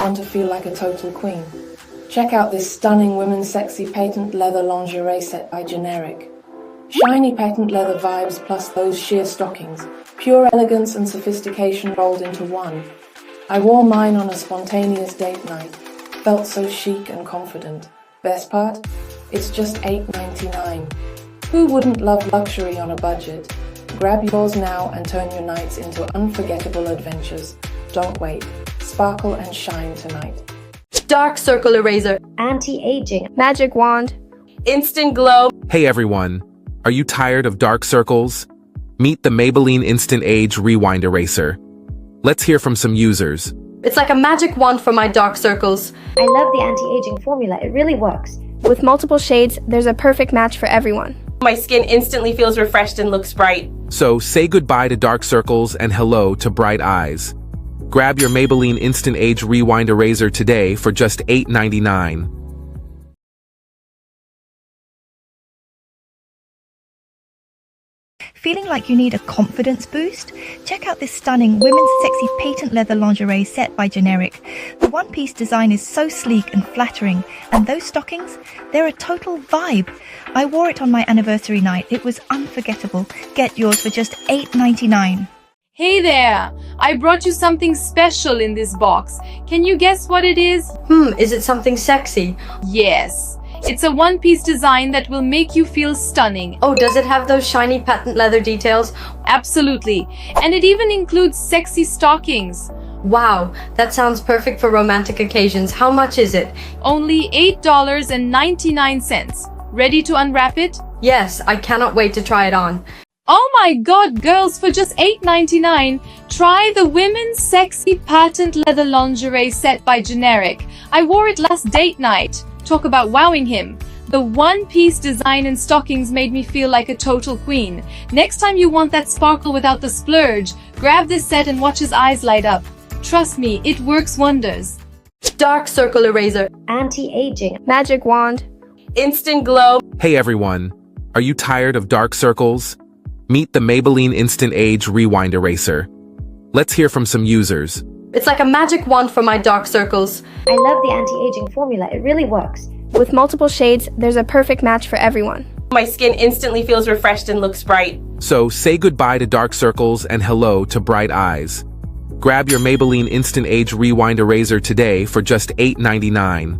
want to feel like a total queen? Check out this stunning women's sexy patent leather lingerie set by Generic. Shiny patent leather vibes plus those sheer stockings. Pure elegance and sophistication rolled into one. I wore mine on a spontaneous date night. Felt so chic and confident. Best part? It's just $8.99. Who wouldn't love luxury on a budget? Grab yours now and turn your nights into unforgettable adventures. Don't wait. Sparkle and shine tonight. Dark circle eraser. Anti-aging. Magic wand. Instant glow. Hey everyone, are you tired of dark circles? Meet the Maybelline Instant Age Rewind Eraser. Let's hear from some users. It's like a magic wand for my dark circles. I love the anti-aging formula. It really works. With multiple shades, there's a perfect match for everyone. My skin instantly feels refreshed and looks bright. So say goodbye to dark circles and hello to bright eyes. Grab your Maybelline Instant Age Rewind Eraser today for just $8.99. Feeling like you need a confidence boost? Check out this stunning women's sexy patent leather lingerie set by Generic. The one-piece design is so sleek and flattering, and those stockings, they're a total vibe. I wore it on my anniversary night. It was unforgettable. Get yours for just $8.99. Hey there! I brought you something special in this box. Can you guess what it is? Is it something sexy? Yes. It's a one-piece design that will make you feel stunning. Oh, does it have those shiny patent leather details? Absolutely. And it even includes sexy stockings. Wow, that sounds perfect for romantic occasions. How much is it? Only $8.99. Ready to unwrap it? Yes, I cannot wait to try it on. Oh my god, girls, for just $8.99, try the women's sexy patent leather lingerie set by Generic. I wore it last date night. Talk about wowing him. The one-piece design and stockings made me feel like a total queen. Next time you want that sparkle without the splurge, grab this set and watch his eyes light up. Trust me, it works wonders. Dark circle eraser. Anti-aging. Magic wand. Instant glow. Hey everyone, are you tired of dark circles? Meet the Maybelline Instant Age Rewind Eraser. Let's hear from some users. It's like a magic wand for my dark circles. I love the anti-aging formula. It really works. With multiple shades, there's a perfect match for everyone. My skin instantly feels refreshed and looks bright. So say goodbye to dark circles and hello to bright eyes. Grab your Maybelline Instant Age Rewind Eraser today for just $8.99.